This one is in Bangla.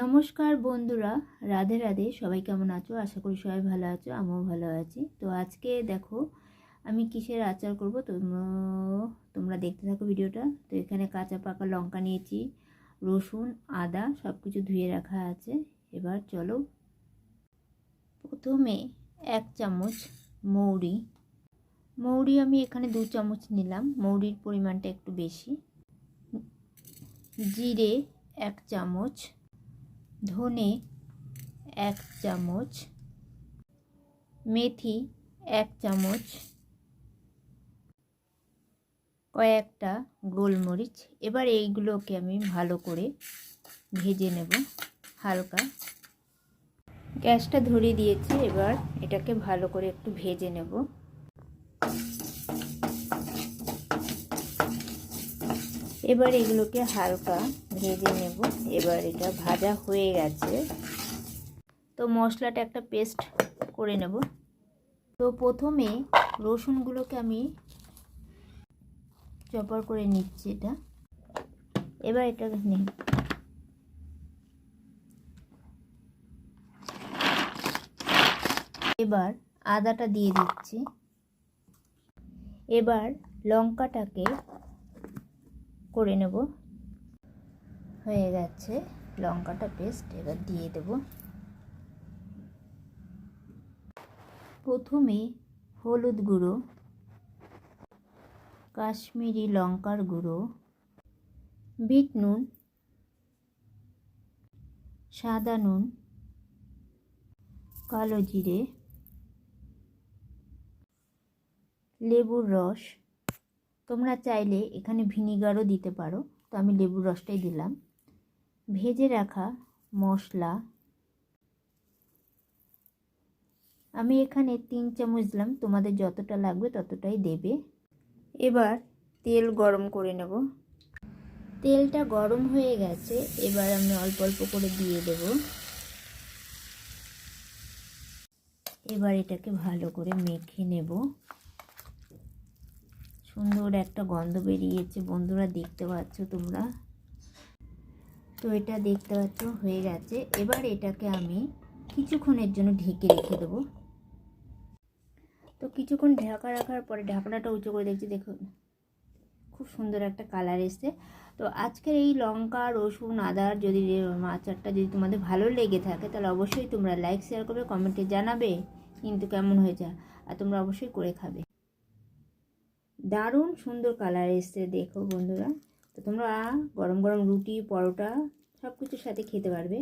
নমস্কার বন্ধুরা, রাধে রাধে। সবাই কেমন আছো? আশা করি সবাই ভালো আছো, আমিও ভালো আছি। তো আজকে দেখো আমি কিসের আচার করব, তোমরা দেখতে থাকো ভিডিওটা। তো এখানে কাঁচা পাকা লঙ্কা নিয়েছি, রসুন, আদা সব কিছু ধুয়ে রাখা আছে। এবার চলো, প্রথমে 1 চামচ মৌরি আমি এখানে 2 চামচ নিলাম, মৌরির পরিমাণটা একটু বেশি। জিরে 1 চামচ, ধনে 1 চামচ, মেথি 1 চামচ, কয়েকটা গোলমরিচ। এবার এইগুলোকে আমি ভালো করে ভেজে নেব হালকা। গ্যাসটা ধরিয়ে দিয়েছি, এবার এটাকে ভালো করে একটু ভেজে নেব। এবার এগুলোকে হালকা ভেজে নেব। এবার এটা ভাজা হয়ে গেছে, তো মশলাটা একটা পেস্ট করে নেব। তো প্রথমে রসুনগুলোকে আমি চপার করে নিচ্ছি এটা। এবার এটা নিই, এবার আদাটা দিয়ে দিচ্ছি। এবার লঙ্কাটাকে করে নেব, হয়ে গেছে লঙ্কাটা পেস্ট। এবার দিয়ে দেব প্রথমে হলুদ গুঁড়ো, কাশ্মীরি লঙ্কার গুঁড়ো, বিট নুন, সাদা নুন, কালো জিরে, লেবুর রস। তোমরা চাইলে এখানে ভিনিগারও দিতে পারো, তো আমি লেবুর রসটাই দিলাম। ভেজে রাখা মশলা আমি এখানে 3 চামচ দিলাম, তোমাদের যতটা লাগবে ততটাই দেবে। এবার তেল গরম করে নেব। তেলটা গরম হয়ে গেছে, এবার আমি অল্প অল্প করে দিয়ে দেব। এবার এটাকে ভালো করে মেখে নেব। সুন্দর একটা গন্ধ বেরিয়েছে বন্ধুরা, দেখতে পাচ্ছ তোমরা। তো এটা দেখতে পাচ্ছ হয়ে গেছে। এবার এটাকে আমি কিছুক্ষণের জন্য ঢেকে রেখে দেবো। তো কিছুক্ষণ ঢাকা রাখার পরে ঢাকনাটা উঁচু করে দেখছি, দেখুন খুব সুন্দর একটা কালার এসছে। তো আজকের এই লঙ্কা, রসুন, আদার যদি আচারটা যদি তোমাদের ভালো লেগে থাকে, তাহলে অবশ্যই তোমরা লাইক শেয়ার করবে, কমেন্টে জানাবে কিন্তু কেমন হয়েছে, আর তোমরা অবশ্যই করে খাবে। দারুণ সুন্দর কালার এসছে দেখো বন্ধুরা। তো তোমরা গরম গরম রুটি, পরোটা সব কিছুর সাথে খেতে পারবে।